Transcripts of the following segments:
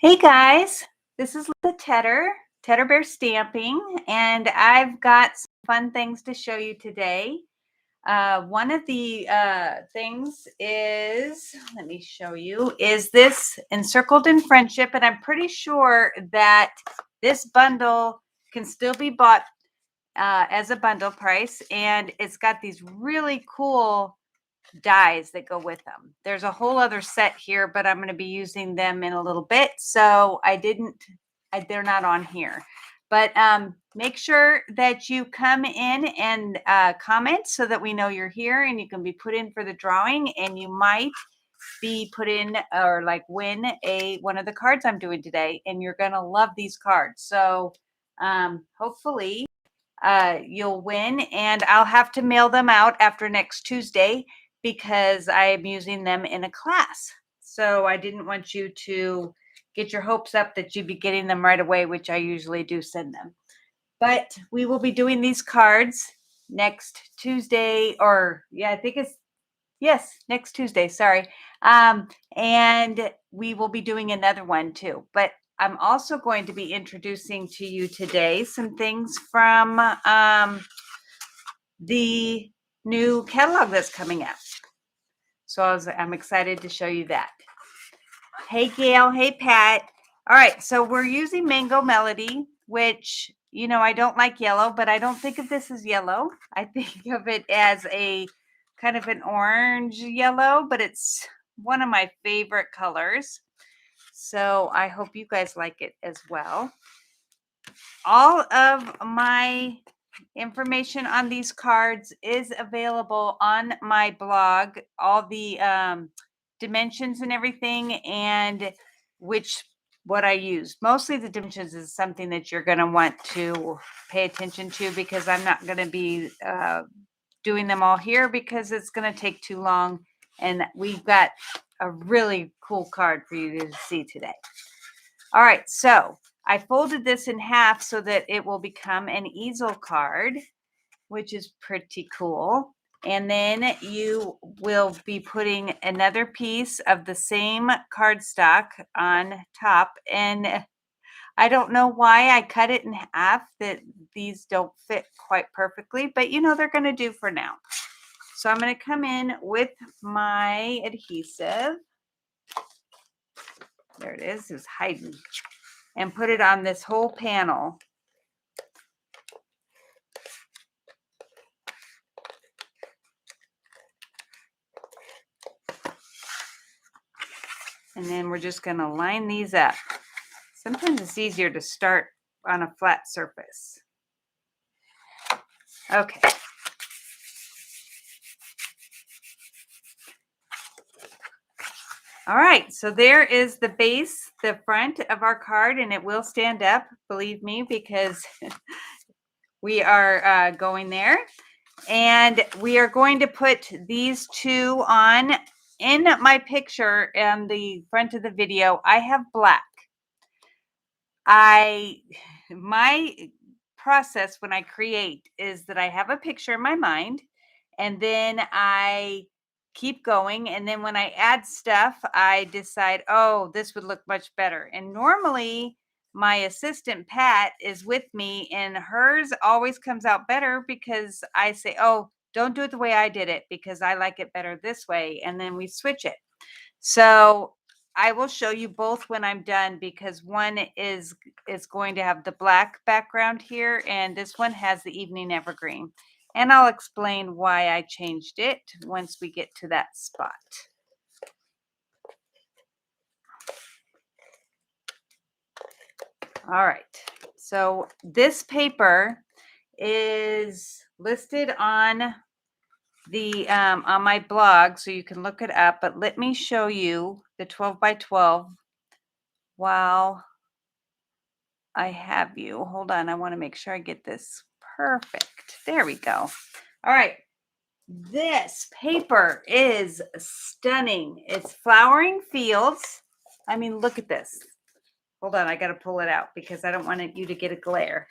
Hey guys, this is Lisa Tedder Bear Stamping, and I've got some fun things to show you today. One of the things is, let me show you, is this Encircled in Friendship, and I'm pretty sure that this bundle can still be bought as a bundle price, and it's got these really cool dies that go with them. There's a whole other set here, but I'm going to be using them in a little bit. So they're not on here. But make sure that you come in and comment so that we know you're here and you can be put in for the drawing, and you might be put in or like win one of the cards I'm doing today, and you're going to love these cards. So hopefully you'll win, and I'll have to mail them out after next Tuesday because I am using them in a class. So I didn't want you to get your hopes up that you'd be getting them right away, which I usually do send them. But we will be doing these cards next Tuesday, or yeah, I think it's next Tuesday. Sorry. And we will be doing another one too. But I'm also going to be introducing to you today some things from the new catalog that's coming out. So I'm excited to show you that. Hey, Gail. Hey, Pat. All right. So we're using Mango Melody, which, I don't like yellow, but I don't think of this as yellow. I think of it as a kind of an orange yellow, but it's one of my favorite colors. So I hope you guys like it as well. All of my information on these cards is available on my blog, all the dimensions and everything, and what I use. Mostly the dimensions is something that you're going to want to pay attention to, because I'm not going to be doing them all here because it's going to take too long, and we've got a really cool card for you to see today. All right, so I folded this in half so that it will become an easel card, which is pretty cool. And then you will be putting another piece of the same cardstock on top. And I don't know why I cut it in half, that these don't fit quite perfectly, but they're going to do for now. So I'm going to come in with my adhesive. There it is. It's hiding. And put it on this whole panel. And then we're just going to line these up. Sometimes it's easier to start on a flat surface. Okay. All right, so there is the base, the front of our card, and it will stand up, believe me, because we are going there. And we are going to put these two on. In my picture and the front of the video, I have black. My process when I create is that I have a picture in my mind, and then I keep going, and then when I add stuff, I decide, oh, this would look much better. And normally my assistant Pat is with me, and hers always comes out better because I say, oh, don't do it the way I did it because I like it better this way, and then we switch it. So I will show you both when I'm done, because one is going to have the black background here, and this one has the evening evergreen. And I'll explain why I changed it once we get to that spot. All right. So this paper is listed on the on my blog, so you can look it up. But let me show you the 12 by 12 while I have you. Hold on. I want to make sure I get this perfect. There we go. All right. This paper is stunning. It's Flowering Fields. I mean, look at this. Hold on. I got to pull it out because I don't want you to get a glare.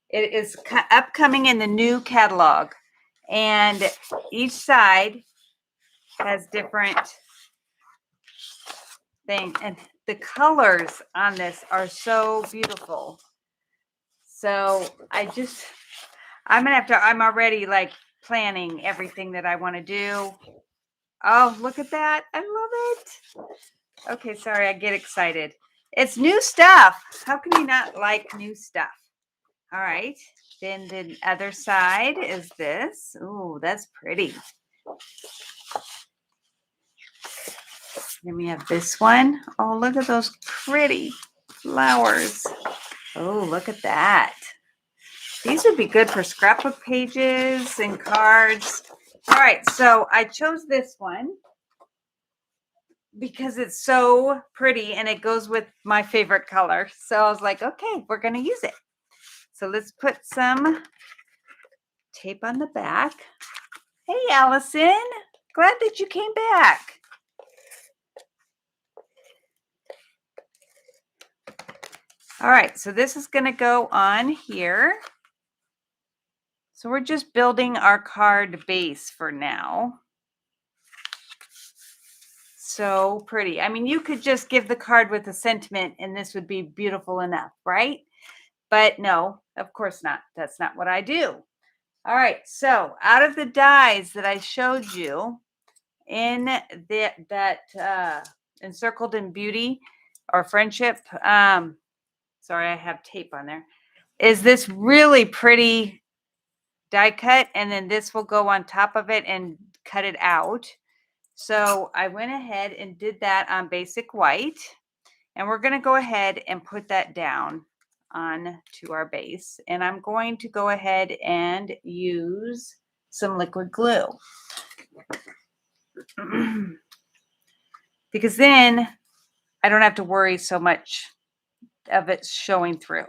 It is upcoming in the new catalog. And each side has different things. And the colors on this are so beautiful. So I'm gonna have to, I'm already like planning everything that I want to do. Oh, look at that. I love it. Okay, sorry, I get excited. It's new stuff. How can you not like new stuff? All right. Then the other side is this. Ooh, that's pretty. Then we have this one. Oh, look at those pretty flowers. Oh, look at that. These would be good for scrapbook pages and cards. All right, so I chose this one because it's so pretty and it goes with my favorite color. So I was like, okay, we're going to use it. So let's put some tape on the back. Hey, Allison, glad that you came back. All right, so this is going to go on here. So we're just building our card base for now. So pretty. I mean, you could just give the card with a sentiment and this would be beautiful enough, right? But no, of course not. That's not what I do. All right, so out of the dies that I showed you in that Encircled in Beauty or Friendship, sorry, I have tape on there, is this really pretty die cut, and then this will go on top of it and cut it out. So I went ahead and did that on basic white, and we're going to go ahead and put that down on to our base, and I'm going to go ahead and use some liquid glue because then I don't have to worry so much of it showing through.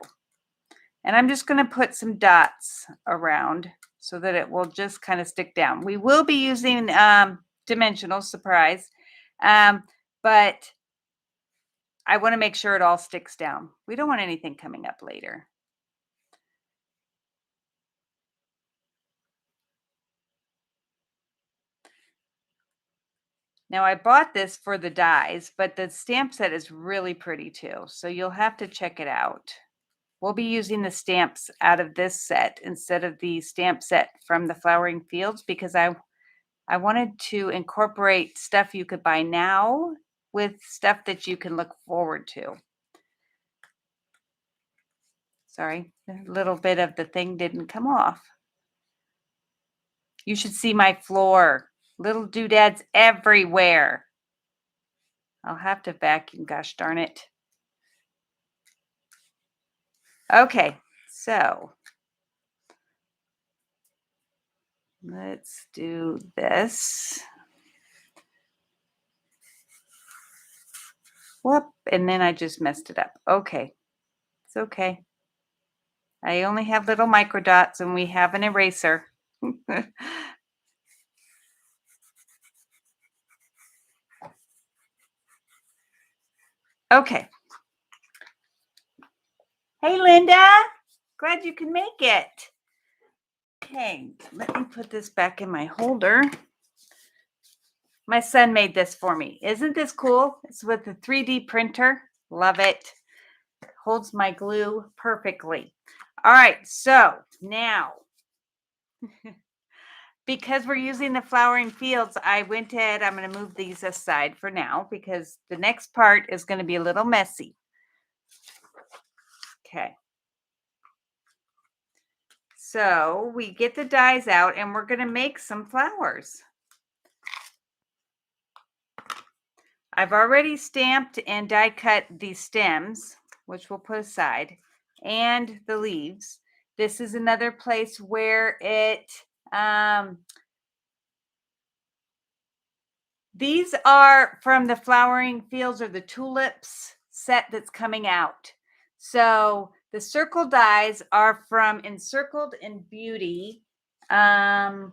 And I'm just going to put some dots around so that it will just kind of stick down. We will be using dimensional, surprise, but I want to make sure it all sticks down. We don't want anything coming up later. Now I bought this for the dies, but the stamp set is really pretty too. So you'll have to check it out. We'll be using the stamps out of this set instead of the stamp set from the Flowering Fields because I wanted to incorporate stuff you could buy now with stuff that you can look forward to. Sorry, a little bit of the thing didn't come off. You should see my floor. Little doodads everywhere. I'll have to vacuum, gosh darn it. Okay, so let's do this. Whoop, and then I just messed it up. Okay, it's okay. I only have little micro dots and we have an eraser. Okay. Hey, Linda. Glad you can make it. Okay, let me put this back in my holder. My son made this for me. Isn't this cool? It's with a 3D printer. Love it. Holds my glue perfectly. All right, so now, because we're using the Flowering Fields, I went ahead, I'm going to move these aside for now because the next part is going to be a little messy. Okay. So we get the dies out and we're going to make some flowers. I've already stamped and die cut the stems, which we'll put aside, and the leaves. This is another place where it, these are from the Flowering Fields or the Tulips set that's coming out. So the circle dies are from Encircled in Beauty. Oh,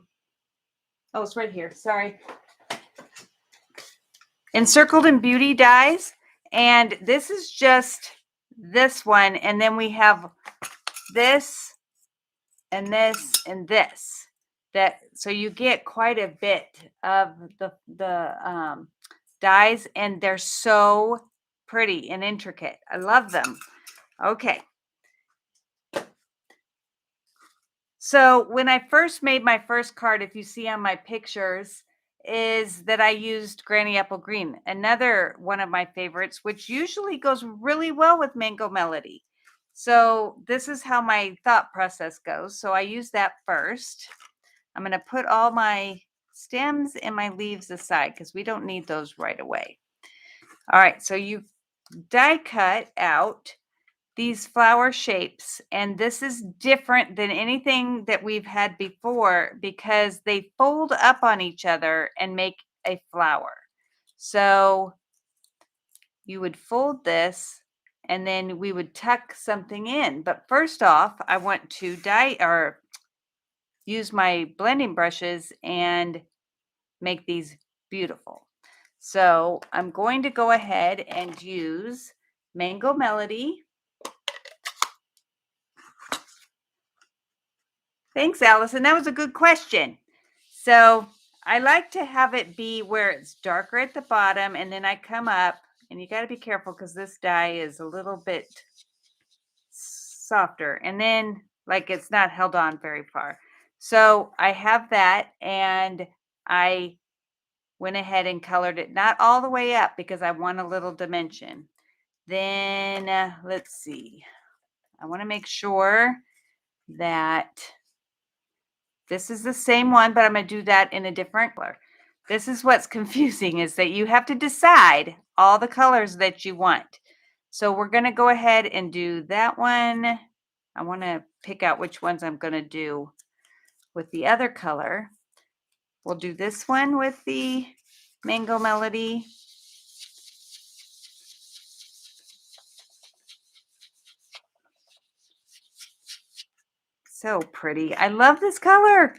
it's right here. Sorry. Encircled in Beauty dies, and this is just this one, and then we have this and this and this. That so you get quite a bit of the dies, and they're so pretty and intricate. I love them. Okay. So when I first made my first card, if you see on my pictures, is that I used Granny Apple Green, another one of my favorites, which usually goes really well with Mango Melody. So this is how my thought process goes. So I use that first. I'm going to put all my stems and my leaves aside because we don't need those right away. All right, so you die cut out these flower shapes, and this is different than anything that we've had before because they fold up on each other and make a flower. So you would fold this and then we would tuck something in. But first off, I want to use my blending brushes and make these beautiful. So I'm going to go ahead and use Mango Melody. Thanks, Allison. That was a good question. So I like to have it be where it's darker at the bottom, and then I come up, and you got to be careful because this die is a little bit softer, and then like it's not held on very far. So I have that, and I went ahead and colored it not all the way up because I want a little dimension. Then let's see. I want to make sure that this is the same one, but I'm going to do that in a different color. This is what's confusing is that you have to decide all the colors that you want. So we're going to go ahead and do that one. I want to pick out which ones I'm going to do with the other color. We'll do this one with the Mango Melody. So pretty. I love this color.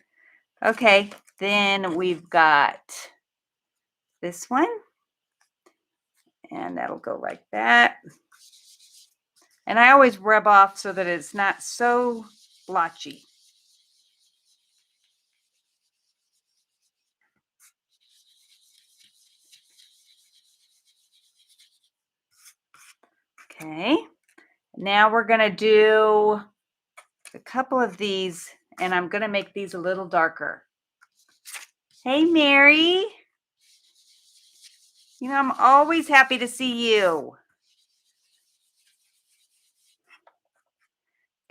Okay, then we've got this one. And that'll go like that. And I always rub off so that it's not so blotchy. Okay, now we're going to do a couple of these, and I'm going to make these a little darker. Hey, Mary. You know, I'm always happy to see you.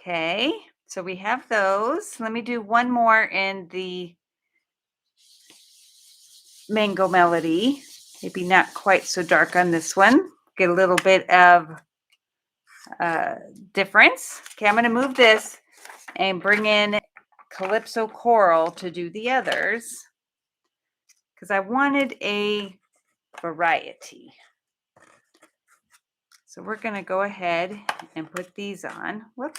Okay, so we have those. Let me do one more in the Mango Melody. Maybe not quite so dark on this one. Get a little bit of difference. Okay, I'm going to move this and bring in Calypso Coral to do the others because I wanted a variety. So we're going to go ahead and put these on. Whoop.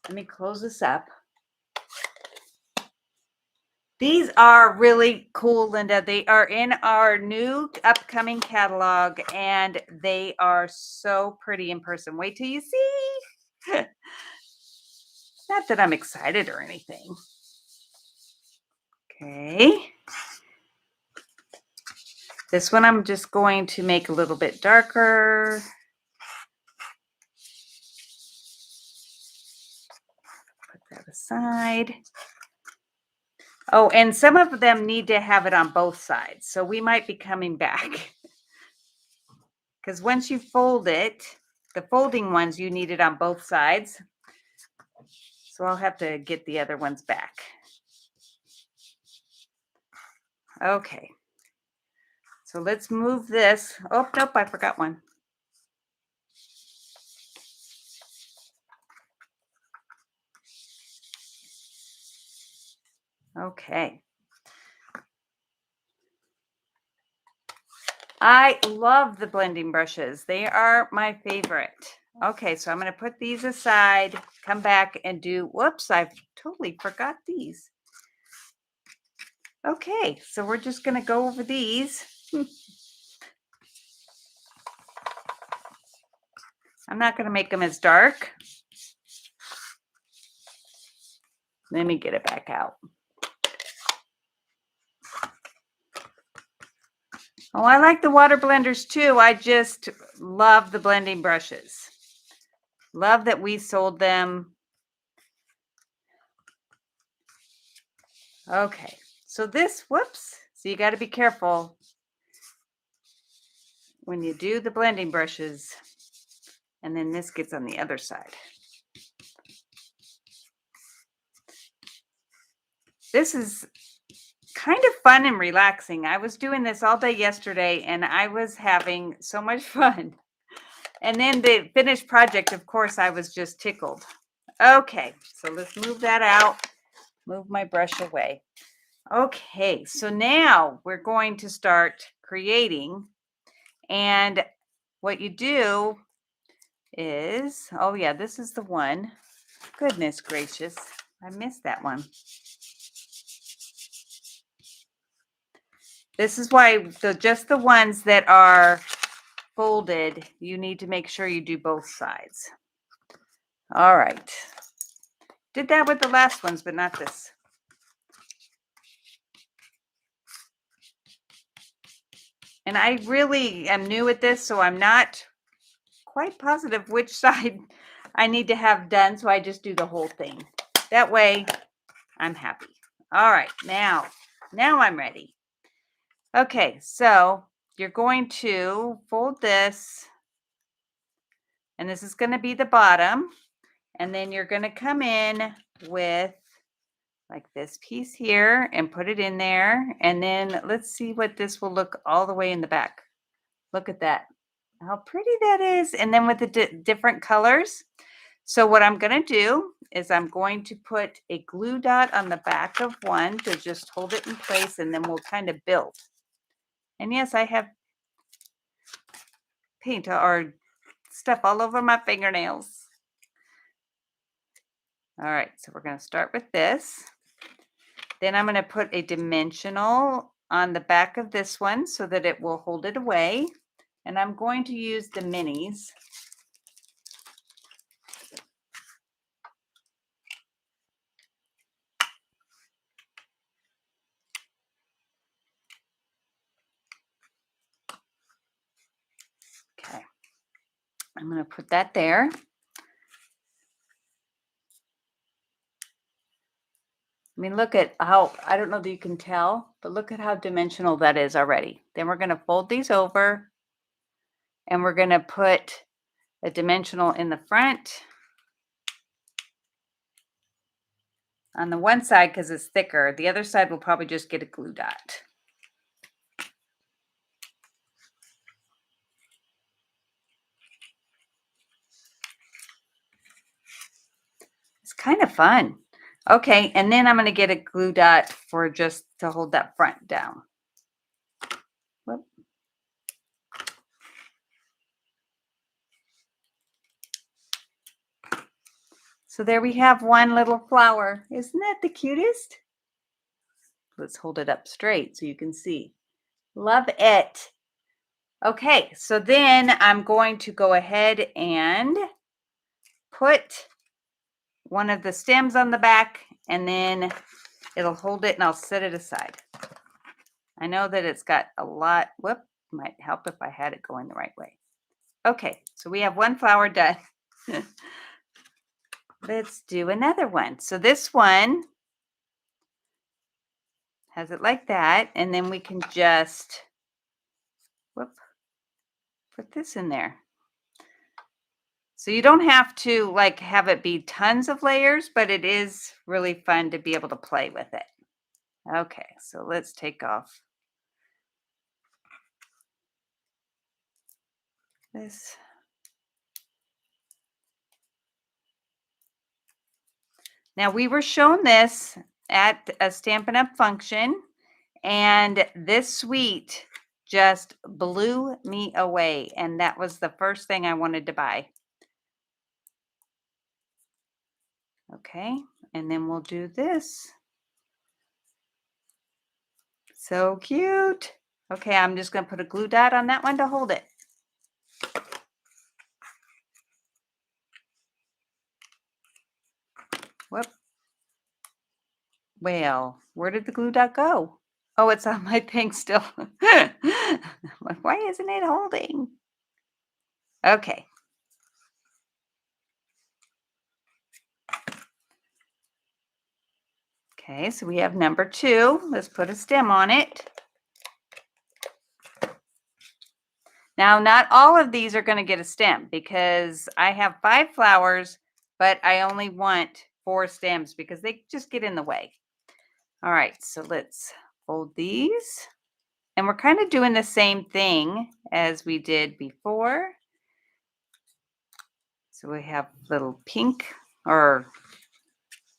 Let me close this up. These are really cool, Linda. They are in our new upcoming catalog, and they are so pretty in person. Wait till you see. Not that I'm excited or anything. Okay. This one I'm just going to make a little bit darker. Put that aside. Oh, and some of them need to have it on both sides. So we might be coming back. Because once you fold it, the folding ones, you need it on both sides. So I'll have to get the other ones back. Okay. So let's move this. Oh, nope, I forgot one. Okay. I love the blending brushes. They are my favorite. Okay, so I'm going to put these aside, come back and do, whoops, I totally forgot these. Okay, so we're just going to go over these. I'm not going to make them as dark. Let me get it back out. Oh, I like the water blenders too. I just love the blending brushes. Love that we sold them. Okay, so this, whoops. So you got to be careful when you do the blending brushes. And then this gets on the other side. This is kind of fun and relaxing. I was doing this all day yesterday and I was having so much fun. And then the finished project, of course, I was just tickled. Okay, so let's move that out. Move my brush away. Okay, so now we're going to start creating. And what you do is, oh yeah, this is the one. Goodness gracious, I missed that one. This is why just the ones that are folded, you need to make sure you do both sides. All right. Did that with the last ones, but not this. And I really am new at this, so I'm not quite positive which side I need to have done. So I just do the whole thing. That way I'm happy. All right, now I'm ready. Okay, so you're going to fold this, and this is going to be the bottom. And then you're going to come in with like this piece here and put it in there. And then let's see what this will look all the way in the back. Look at that. How pretty that is. And then with the different colors. So what I'm going to do is I'm going to put a glue dot on the back of one to just hold it in place, and then we'll kind of build. And yes, I have paint or stuff all over my fingernails. All right, so we're going to start with this. Then I'm going to put a dimensional on the back of this one so that it will hold it away. And I'm going to use the minis. Okay, I'm going to put that there. I mean, look at how, I don't know that you can tell, but look at how dimensional that is already. Then we're going to fold these over and we're going to put a dimensional in the front on the one side because it's thicker. The other side will probably just get a glue dot. It's kind of fun. Okay, and then I'm going to get a glue dot for just to hold that front down. Whoop. So there we have one little flower. Isn't that the cutest? Let's hold it up straight so you can see. Love it. Okay, so then I'm going to go ahead and put one of the stems on the back, and then it'll hold it and I'll set it aside. I know that it's got a lot. Whoop, might help if I had it going the right way. Okay, so we have one flower done. Let's do another one. So this one has it like that, and then we can just whoop, put this in there. So you don't have to like have it be tons of layers, but it is really fun to be able to play with it. Okay, so let's take off this. Now we were shown this at a Stampin' Up! Function, and this suite just blew me away. And that was the first thing I wanted to buy. Okay, and then we'll do this. So cute. Okay, I'm just going to put a glue dot on that one to hold it. Whoop. Well, where did the glue dot go? Oh, it's on my thing still. Like, why isn't it holding? Okay. Okay, so we have number 2. Let's put a stem on it. Now, not all of these are going to get a stem because I have 5 flowers, but I only want 4 stems because they just get in the way. All right, so let's fold these. And we're kind of doing the same thing as we did before. So we have little pink or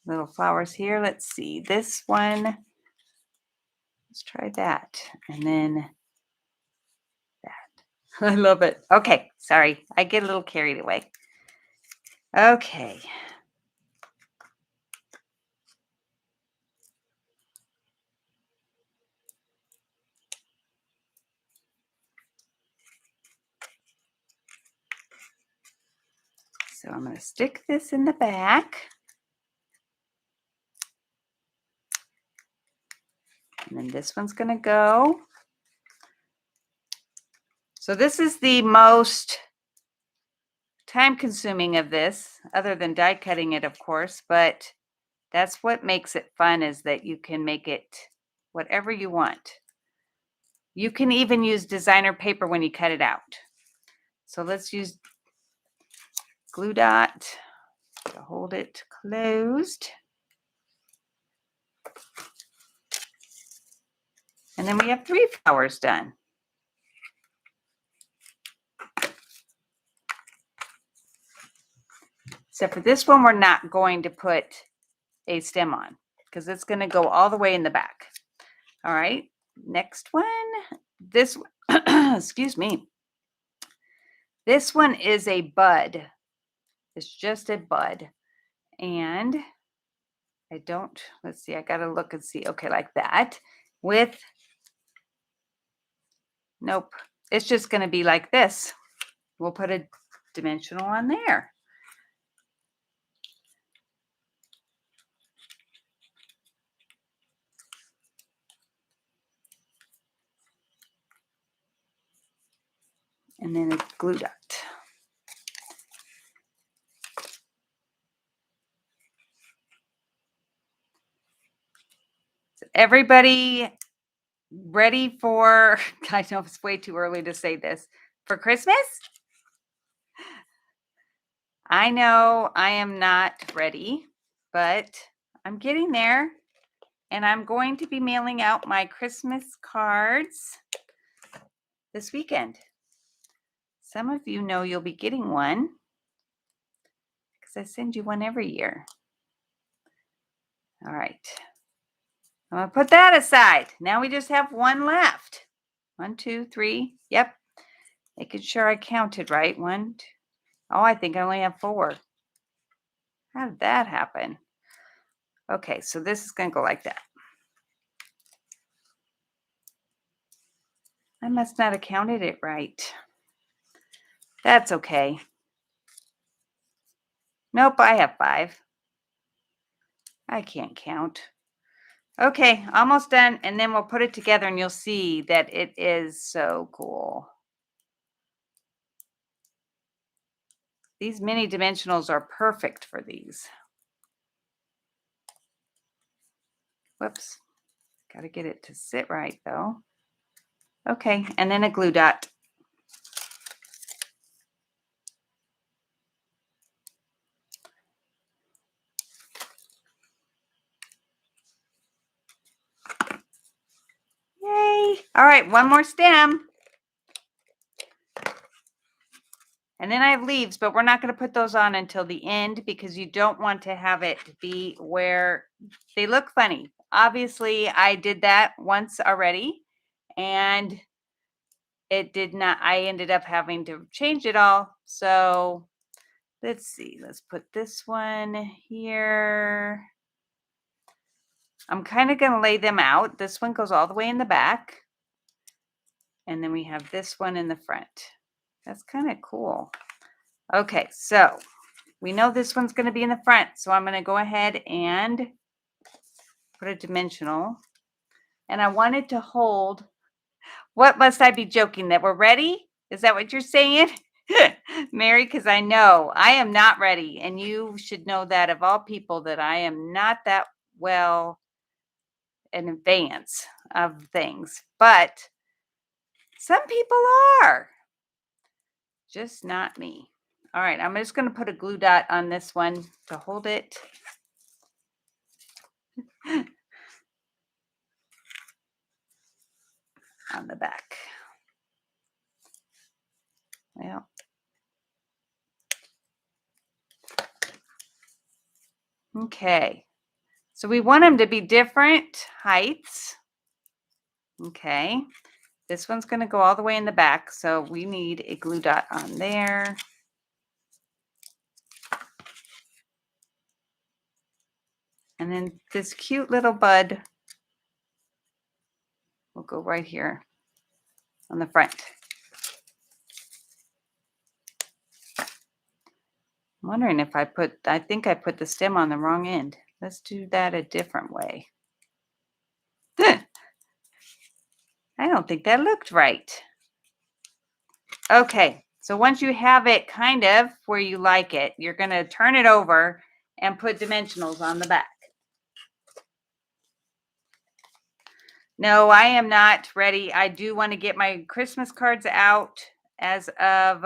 little flowers here. Let's see, this one. Let's try that. And then that. I love it. Okay, sorry. I get a little carried away. Okay. So I'm going to stick this in the back. And then this one's going to go. So this is the most time consuming of this, other than die cutting it, of course, but that's what makes it fun, is that you can make it whatever you want. You can even use designer paper when you cut it out. So let's use glue dot to hold it closed. And then we have 3 flowers done. Except for this one, we're not going to put a stem on because it's going to go all the way in the back. All right, next one. This, excuse me. This one is a bud. It's just a bud. And I don't, let's see, I got to look and see. Okay, like that. With, nope, it's just going to be like this. We'll put a dimensional on there. And then a glue dot. So everybody ready for, I know it's way too early to say this, for Christmas? I know I am not ready, but I'm getting there. And I'm going to be mailing out my Christmas cards this weekend. Some of you know you'll be getting one because I send you one every year. All right. I'm going to put that aside. Now we just have one left. 1, 2, 3. Yep. Making sure I counted right. 1, 2. Oh, I think I only have 4. How did that happen? Okay, so this is going to go like that. I must not have counted it right. That's okay. Nope, I have 5. I can't count. Okay, almost done. And then we'll put it together and you'll see that it is so cool. These mini dimensionals are perfect for these. Whoops. Got to get it to sit right though. Okay, and then a glue dot. Yay. All right, one more stem. And then I have leaves, but we're not going to put those on until the end because you don't want to have it be where they look funny. Obviously, I did that once already and it did not, I ended up having to change it all. So let's see, let's put this one here. I'm kind of going to lay them out. This one goes all the way in the back. And then we have this one in the front. That's kind of cool. Okay, so we know this one's going to be in the front. So I'm going to go ahead and put a dimensional. And I wanted to hold What must I be joking that we're ready? Is that what you're saying? Mary, because I know I am not ready. And you should know that of all people that I am not that well in advance of things. But some people are. Just not me. All right, I'm just going to put a glue dot on this one to hold it. On the back. Well, okay. So we want them to be different heights. Okay. This one's going to go all the way in the back, so we need a glue dot on there. And then this cute little bud will go right here on the front. I'm wondering if I think I put the stem on the wrong end. Let's do that a different way. I don't think that looked right. Okay, so once you have it kind of where you like it, you're going to turn it over and put dimensionals on the back. No, I am not ready. I do want to get my Christmas cards out as of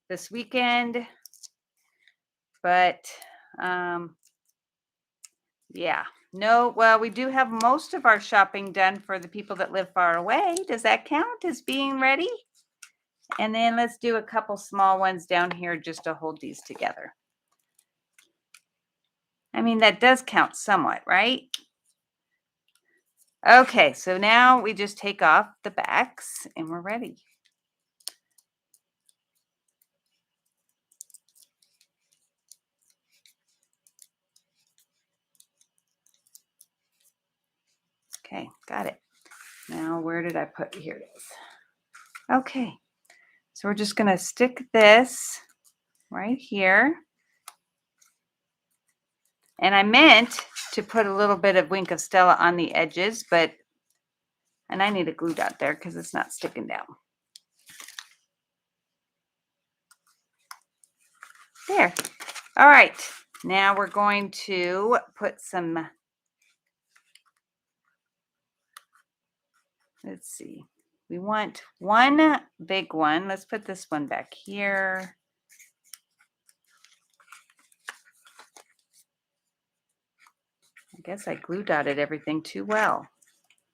this weekend. But yeah, no, well, we do have most of our shopping done for the people that live far away. Does that count as being ready? And then let's do a couple small ones down here just to hold these together. I mean, that does count somewhat, right? Okay, so now we just take off the backs and we're ready. Okay, got it. Now, where did I put? Here it is. Okay, so we're just going to stick this right here. And I meant to put a little bit of Wink of Stella on the edges, and I need a glue dot there because it's not sticking down. There. All right. Now we're going to put some, let's see. We want one big one. Let's put this one back here. I guess I glue dotted everything too well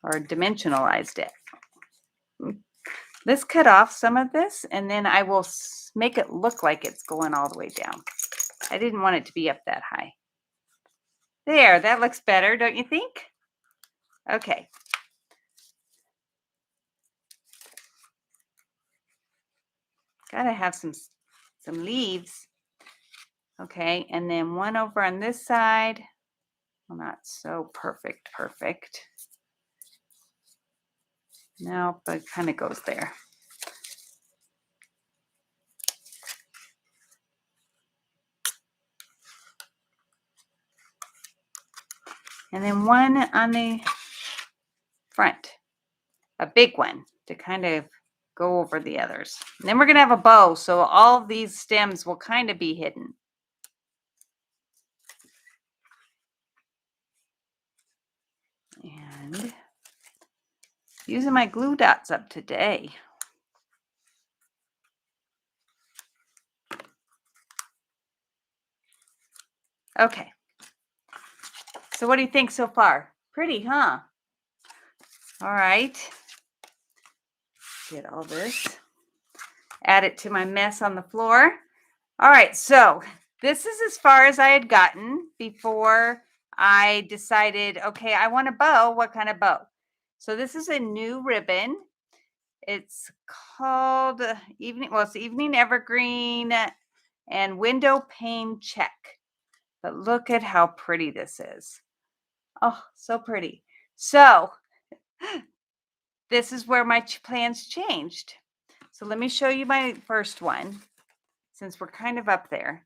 or dimensionalized it. Let's cut off some of this and then I will make it look like it's going all the way down. I didn't want it to be up that high. There, that looks better, don't you think? Okay. Gotta have some leaves. Okay, and then one over on this side. Well, not so perfect. No, but it kind of goes there. And then one on the front, a big one to kind of go over the others. And then we're gonna have a bow, so all of these stems will kind of be hidden. And using my glue dots up today. Okay. So what do you think so far? Pretty, huh? All right. Get all this. Add it to my mess on the floor. All right, so this is as far as I had gotten before I decided, okay, I want a bow. What kind of bow? So this is a new ribbon. It's called it's Evening Evergreen and Window Pane Check. But look at how pretty this is. Oh, so pretty. So this is where my plans changed. So let me show you my first one, since we're kind of up there.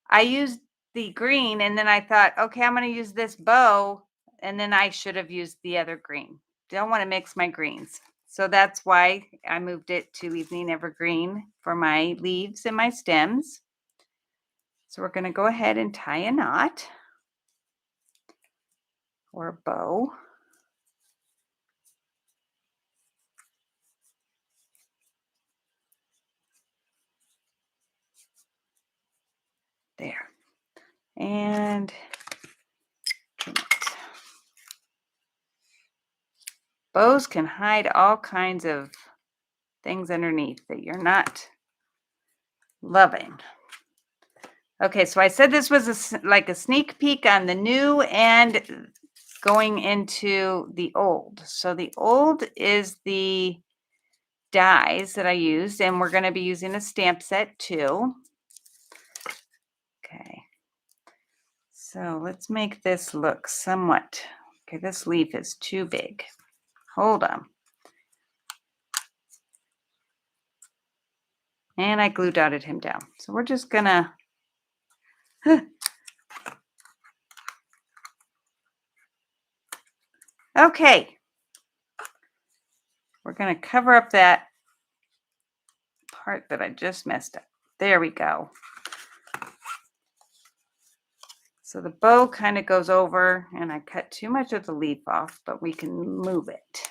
I used the green and then I thought, okay, I'm going to use this bow. And then I should have used the other green. don't want to mix my greens. So that's why I moved it to Evening Evergreen for my leaves and my stems. So we're going to go ahead and tie a knot or a bow. There. And bows can hide all kinds of things underneath that you're not loving. Okay, so I said this was like a sneak peek on the new and going into the old. So the old is the dies that I used, and we're going to be using a stamp set too. Okay, so let's make this look somewhat. Okay, this leaf is too big. Hold on. And I glue dotted him down. So we're just gonna okay. We're gonna cover up that part that I just messed up. There we go. So the bow kind of goes over, and I cut too much of the leaf off, but we can move it.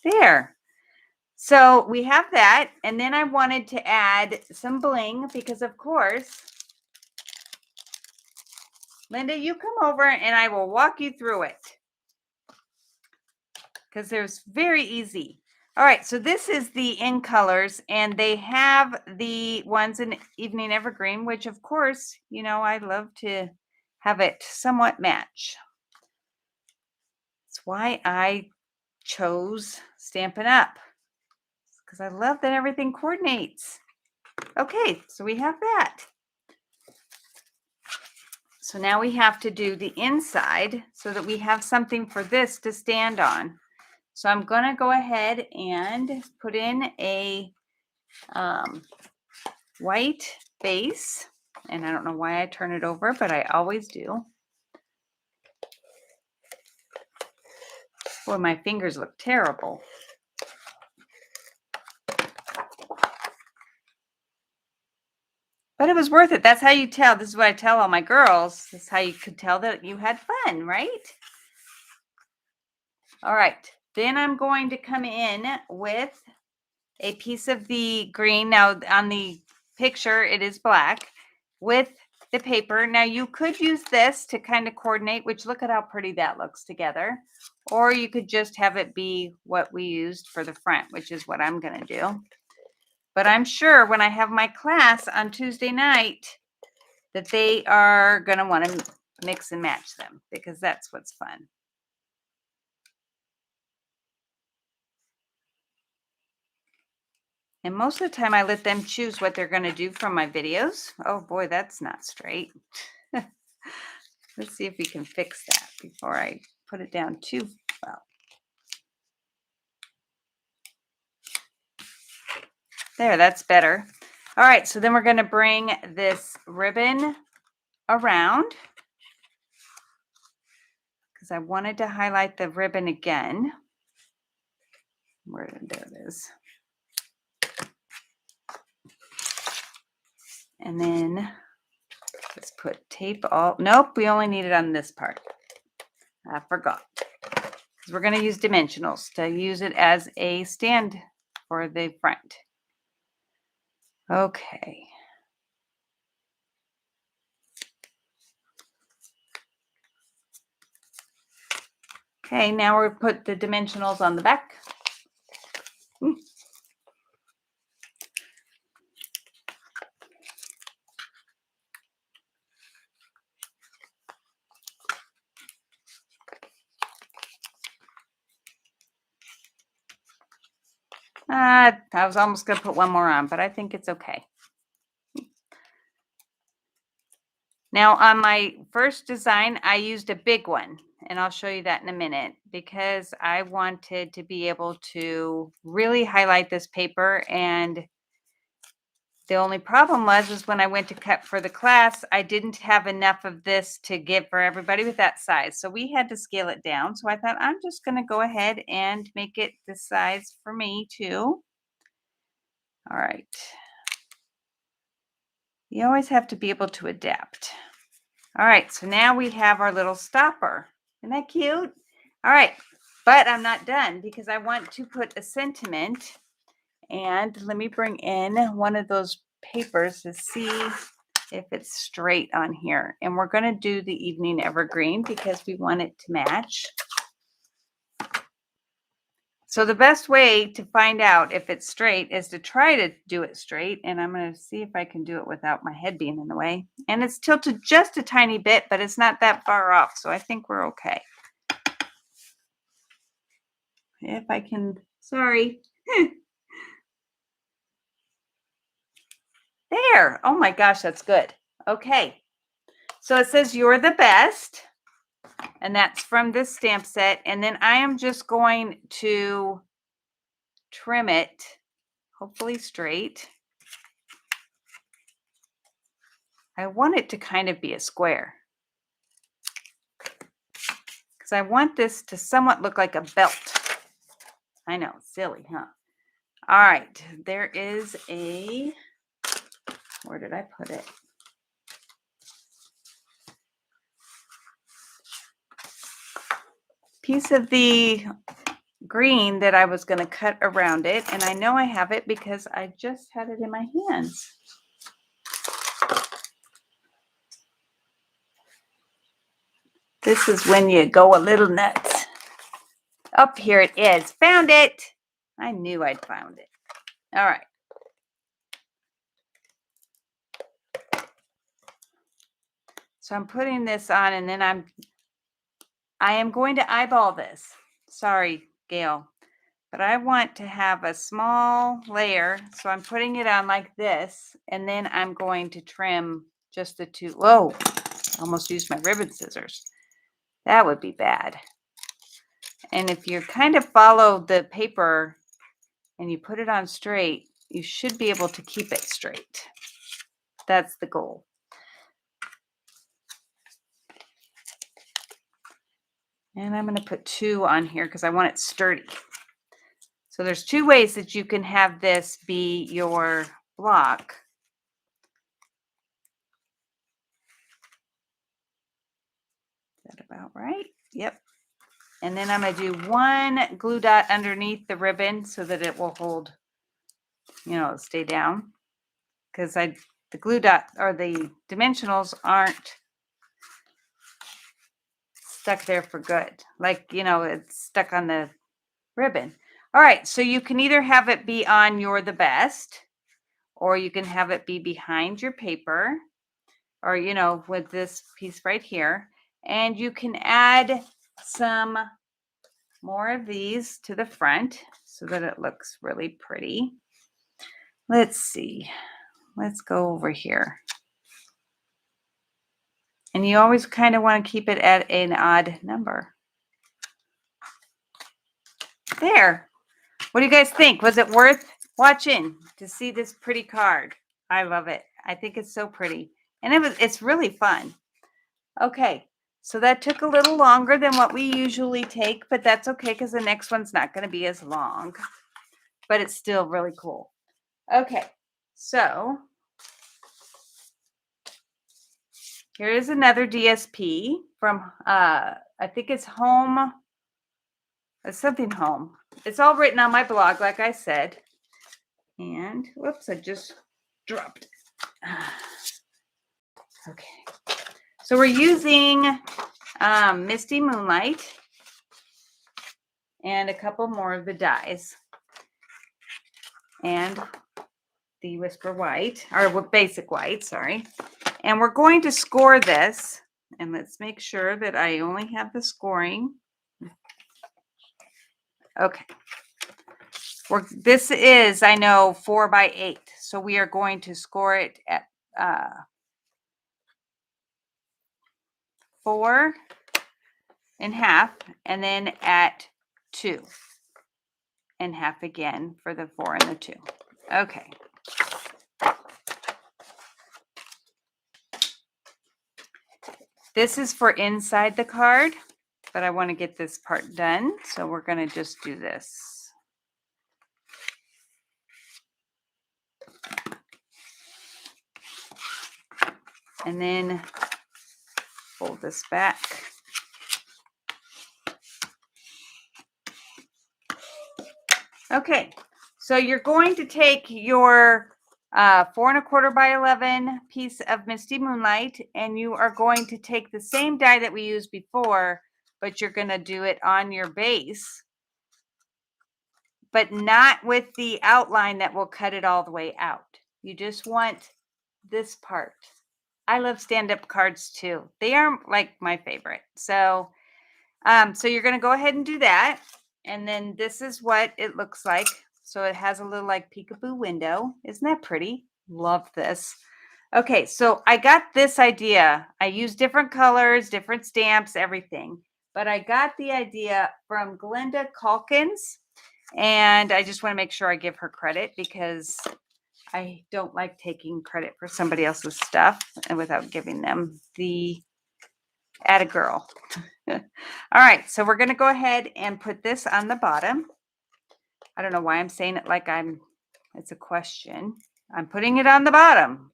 There. So we have that, and then I wanted to add some bling because, of course, Linda, you come over and I will walk you through it because there's very easy. All right, so this is the In Colors, and they have the ones in Evening Evergreen, which, of course, you know, I love to have it somewhat match. That's why I chose Stampin' Up, because I love that everything coordinates. Okay, so we have that. So now we have to do the inside so that we have something for this to stand on. So I'm going to go ahead and put in a white base. And I don't know why I turn it over, but I always do. Boy, my fingers look terrible. But it was worth it. That's how you tell. This is what I tell all my girls. This is how you could tell that you had fun, right? All right. Then I'm going to come in with a piece of the green. Now, on the picture, it is black with the paper. Now, you could use this to kind of coordinate, which look at how pretty that looks together. Or you could just have it be what we used for the front, which is what I'm going to do. But I'm sure when I have my class on Tuesday night that they are going to want to mix and match them because that's what's fun. And most of the time I let them choose what they're going to do from my videos. Oh boy, that's not straight. Let's see if we can fix that before I put it down too well. There, that's better. All right, so then we're going to bring this ribbon around because I wanted to highlight the ribbon again. There it is. And then let's put tape all. Nope, we only need it on this part. I forgot. Because we're going to use dimensionals to use it as a stand for the front. Okay. Okay, now we'll put the dimensionals on the back. I was almost going to put one more on, but I think it's okay. Now, on my first design, I used a big one, and I'll show you that in a minute because I wanted to be able to really highlight this paper and The only problem was when I went to cut for the class, I didn't have enough of this to give for everybody with that size. So we had to scale it down. So I thought I'm just going to go ahead and make it the size for me too. All right. You always have to be able to adapt. All right, so now we have our little stopper. Isn't that cute? All right, but I'm not done because I want to put a sentiment. And let me bring in one of those papers to see if it's straight on here. And we're going to do the evening evergreen because we want it to match. So the best way to find out if it's straight is to try to do it straight. And I'm going to see if I can do it without my head being in the way. And it's tilted just a tiny bit, but it's not that far off. So I think we're okay. If I can, sorry. There. Oh my gosh, that's good. Okay. So it says you're the best. And that's from this stamp set. And then I am just going to trim it, hopefully straight. I want it to kind of be a square because I want this to somewhat look like a belt. I know, silly, huh? All right, there is a, where did I put it? Piece of the green that I was going to cut around it. And I know I have it because I just had it in my hands. This is when you go a little nuts. Up here it is. Found it. I knew I'd found it. All right. So I'm putting this on and then I am going to eyeball this. Sorry, Gail. But I want to have a small layer. So I'm putting it on like this. And then I'm going to trim just the two. Whoa, I almost used my ribbon scissors. That would be bad. And if you kind of follow the paper and you put it on straight, you should be able to keep it straight. That's the goal. And I'm going to put 2 on here because I want it sturdy. So there's 2 ways that you can have this be your block. Is that about right? Yep. And then I'm going to do 1 glue dot underneath the ribbon so that it will hold, stay down. Because the glue dot or the dimensionals aren't stuck there for good. Like, it's stuck on the ribbon. All right, so you can either have it be on You're the Best, or you can have it be behind your paper, or, with this piece right here. And you can add some more of these to the front so that it looks really pretty. Let's see. Let's go over here. And you always kind of want to keep it at an odd number. There. What do you guys think? Was it worth watching to see this pretty card? I love it. I think it's so pretty. And it's really fun. Okay. So that took a little longer than what we usually take, but that's okay because the next one's not going to be as long. But it's still really cool. Okay. So here is another DSP from, I think it's Home. It's something Home. It's all written on my blog, like I said. And, whoops, I just dropped it. Okay. So we're using Misty Moonlight and a couple more of the dyes. And the Whisper White, or Basic White, sorry. And we're going to score this. And let's make sure that I only have the scoring. Okay. This is, I know, 4 by 8. So we are going to score it at 4 1/2, and then at 2 1/2 again for the 4 and the 2. Okay. This is for inside the card, but I want to get this part done. So we're going to just do this. And then fold this back. Okay, so you're going to take your 4¼ by 11 piece of Misty Moonlight, and you are going to take the same die that we used before, but you're going to do it on your base, but not with the outline that will cut it all the way out. You just want this part. I love stand-up cards too. They are like my favorite. So, so you're going to go ahead and do that. And then this is what it looks like. So it has a little like peekaboo window. Isn't that pretty? Love this. Okay, so I got this idea. I use different colors, different stamps, everything. But I got the idea from Glenda Calkins. And I just want to make sure I give her credit because I don't like taking credit for somebody else's stuff and without giving them the atta girl. All right, so we're going to go ahead and put this on the bottom. I don't know why I'm saying it like it's a question. I'm putting it on the bottom.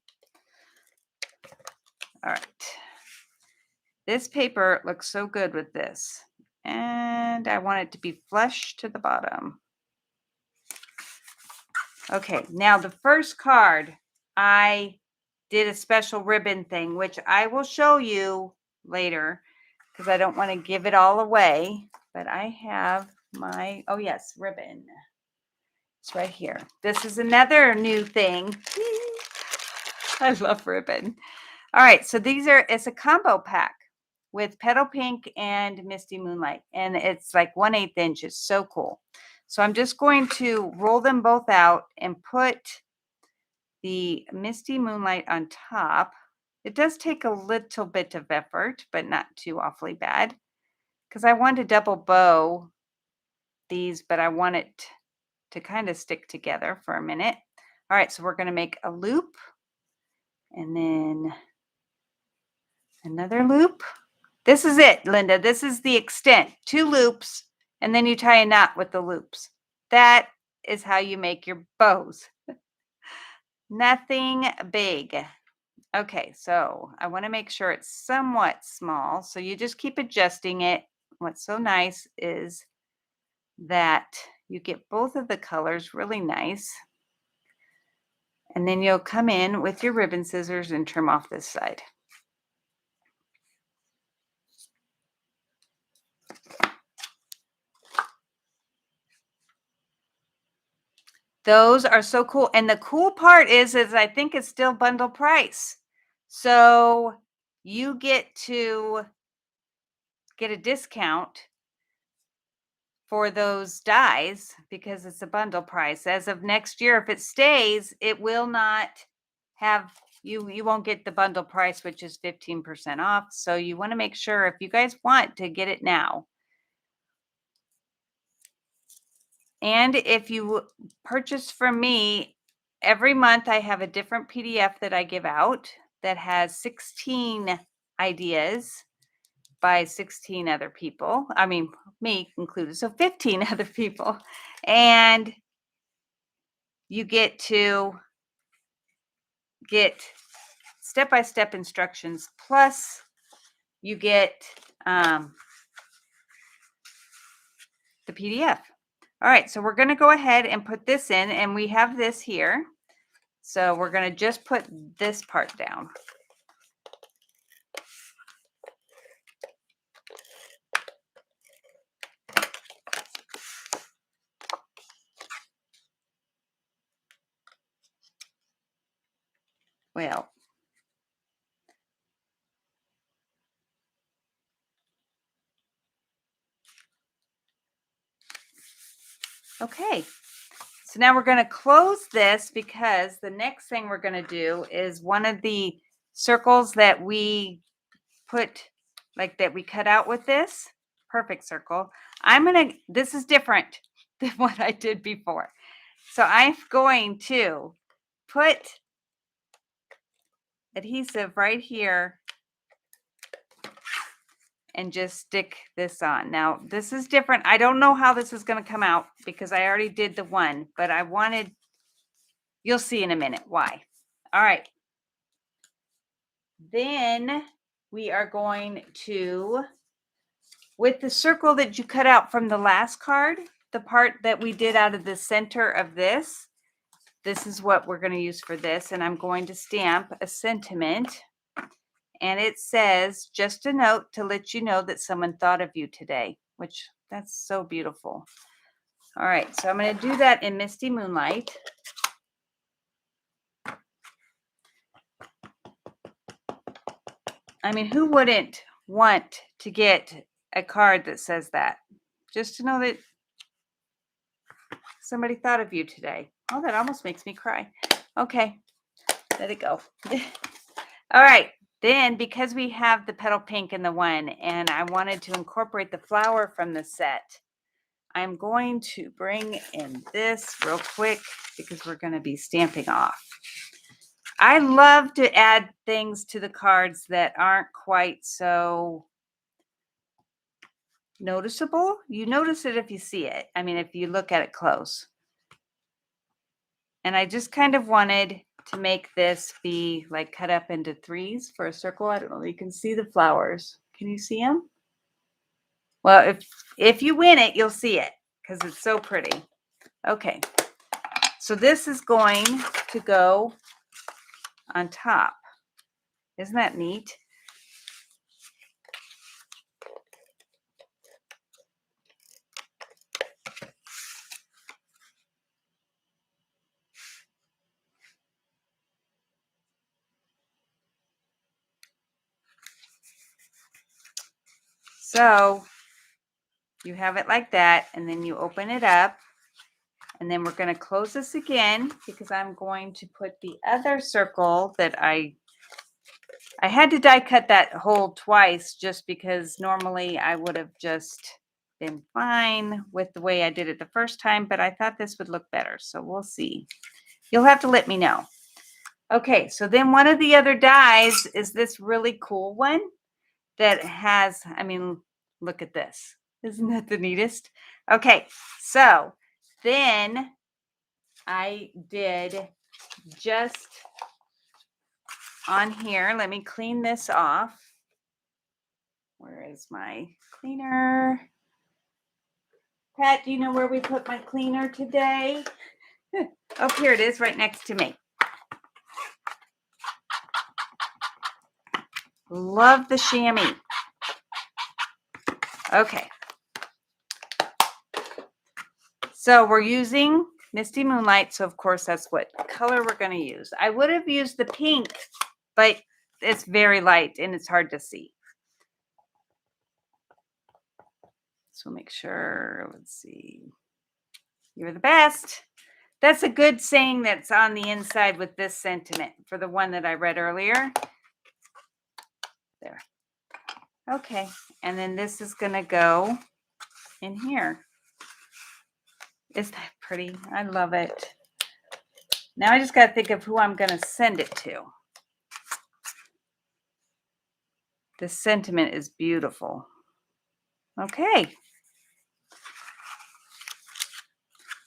All right. This paper looks so good with this. And I want it to be flush to the bottom. Okay, now the first card, I did a special ribbon thing, which I will show you later because I don't want to give it all away. But I have my, oh yes, ribbon. It's right here. This is another new thing. I love ribbon. All right, so it's a combo pack with Petal Pink and Misty Moonlight, and it's like 1/8 inches. So cool. So I'm just going to roll them both out and put the Misty Moonlight on top. It does take a little bit of effort, but not too awfully bad, because I want to double bow these, but I want it to kind of stick together for a minute. All right, so we're going to make a loop and then another loop. This is it, Linda. This is the extent. 2 loops, and then you tie a knot with the loops. That is how you make your bows. Nothing big. Okay, so I want to make sure it's somewhat small. So you just keep adjusting it. What's so nice is that you get both of the colors really nice. And then you'll come in with your ribbon scissors and trim off this side. Those are so cool. And the cool part is I think it's still bundle price. So you get to get a discount for those dies because it's a bundle price. As of next year, if it stays, it will not have you won't get the bundle price, which is 15% off. So you want to make sure if you guys want to get it now. And if you purchase from me, every month I have a different PDF that I give out that has 16 ideas by 16 other people. I mean, me included. So 15 other people. And you get to get step-by-step instructions. Plus, you get the PDF. All right, so we're going to go ahead and put this in, and we have this here. So we're going to just put this part down. Well, okay. So now we're going to close this because the next thing we're going to do is one of the circles that we put, like that we cut out with this perfect circle. This is different than what I did before. So I'm going to put adhesive right here and just stick this on. Now, this is different. I don't know how this is going to come out because I already did the one, but I wanted, you'll see in a minute why. All right. Then we are going to, with the circle that you cut out from the last card, the part that we did out of the center of this is what we're going to use for this. And I'm going to stamp a sentiment. And it says, just a note to let you know that someone thought of you today, which that's so beautiful. All right, so I'm going to do that in Misty Moonlight. I mean, who wouldn't want to get a card that says that? Just to know that somebody thought of you today. Oh, that almost makes me cry. Okay, let it go. All right. Then, because we have the petal pink in the one, and I wanted to incorporate the flower from the set, I'm going to bring in this real quick because we're going to be stamping off. I love to add things to the cards that aren't quite so noticeable. You notice it if you see it. I mean, if you look at it close. And I just kind of wanted to make this be like cut up into threes for a circle. I don't know. You can see the flowers. Can you see them? Well, if you win it, you'll see it because it's so pretty. Okay. So this is going to go on top. Isn't that neat? So you have it like that, and then you open it up, and then we're going to close this again because I'm going to put the other circle that I had to die cut that hole twice just because normally I would have just been fine with the way I did it the first time, but I thought this would look better, so we'll see. You'll have to let me know. Okay, so then one of the other dies is this really cool one that has, I mean, look at this. Isn't that the neatest? Okay, so then I did just on here, let me clean this off. Where is my cleaner? Pat, do you know where we put my cleaner today? Oh, here it is, right next to me. Love the chamois. Okay. So we're using Misty Moonlight. So of course that's what color we're going to use. I would have used the pink, but it's very light and it's hard to see. So make sure, let's see. You're the best. That's a good saying that's on the inside with this sentiment for the one that I read earlier. There. Okay. And then this is going to go in here. Isn't that pretty? I love it. Now I just got to think of who I'm going to send it to. This sentiment is beautiful. Okay.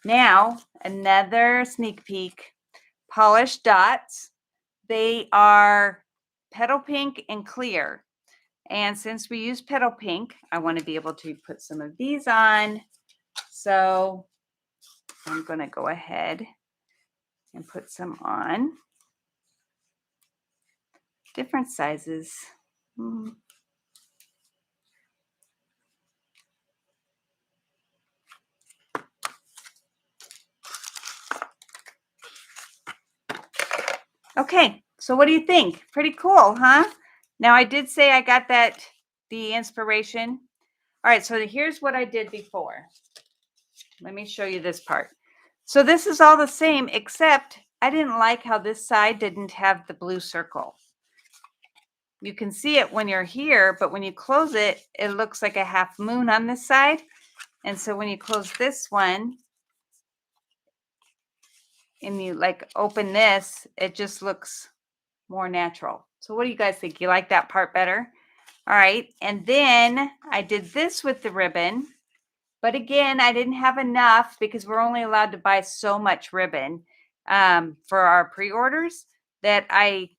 Now, another sneak peek. Polished dots. They are petal pink and clear. And since we use petal pink, I want to be able to put some of these on. So I'm going to go ahead and put some on. Different sizes. Okay, so what do you think? Pretty cool, huh? Now I did say I got the inspiration. All right, so here's what I did before. Let me show you this part. So this is all the same, except I didn't like how this side didn't have the blue circle. You can see it when you're here, but when you close it, it looks like a half moon on this side. And so when you close this one and you like open this, it just looks more natural. So what do you guys think? You like that part better? All right. And then I did this with the ribbon. But again, I didn't have enough because we're only allowed to buy so much ribbon for our pre-orders that I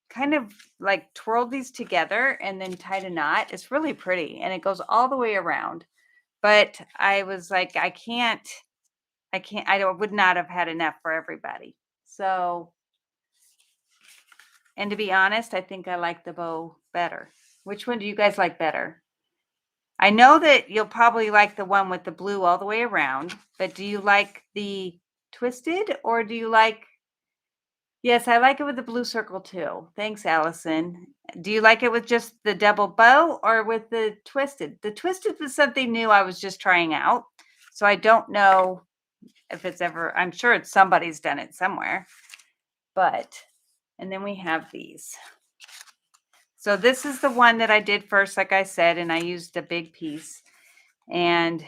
kind of like twirled these together and then tied a knot. It's really pretty and it goes all the way around. But I was like, I would not have had enough for everybody. So, and to be honest, I think I like the bow better. Which one do you guys like better? I know that you'll probably like the one with the blue all the way around, but do you like the twisted or do you like? Yes, I like it with the blue circle too. Thanks, Allison. Do you like it with just the double bow or with the twisted? The twisted was something new I was just trying out. So I don't know if it's ever, I'm sure it's somebody's done it somewhere. But, and then we have these. So this is the one that I did first, like I said, and I used a big piece. And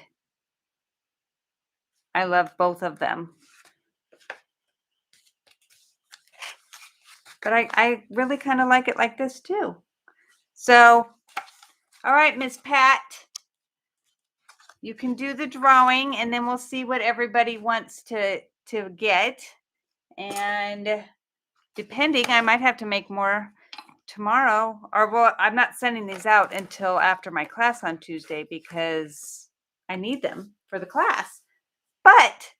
I love both of them. But I really kind of like it like this too. So, all right, Miss Pat, you can do the drawing and then we'll see what everybody wants to get. And depending, I might have to make more tomorrow. Or well, I'm not sending these out until after my class on Tuesday because I need them for the class. But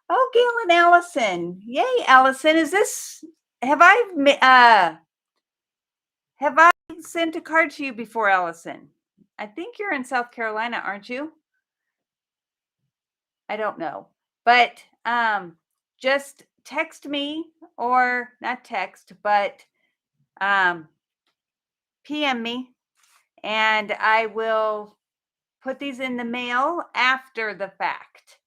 oh, Gail and Allison. Yay, Allison. Is this have I sent a card to you before, Allison? I think you're in South Carolina, aren't you? I don't know. But just text me or not text, but PM me and I will put these in the mail after the fact.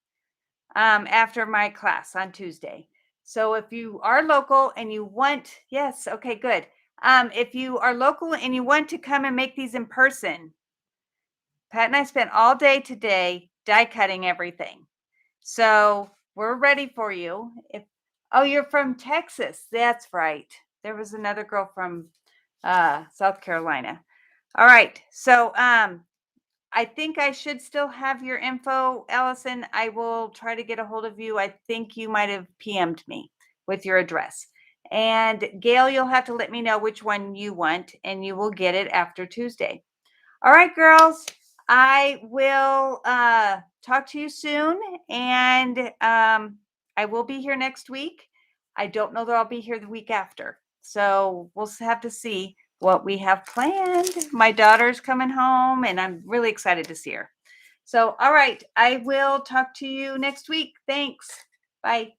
After my class on Tuesday. So if you are local and you want, yes, okay, good. If you are local and you want to come and make these in person, Pat and I spent all day today die cutting everything. So we're ready for you. Oh, you're from Texas. That's right. There was another girl from South Carolina. All right. So I think I should still have your info, Allison. I will try to get a hold of you. I think you might have PM'd me with your address. And Gail, you'll have to let me know which one you want, and you will get it after Tuesday. All right, girls. I will talk to you soon, and I will be here next week. I don't know that I'll be here the week after. So we'll have to see what we have planned. My daughter's coming home and I'm really excited to see her. So, all right, I will talk to you next week. Thanks. Bye.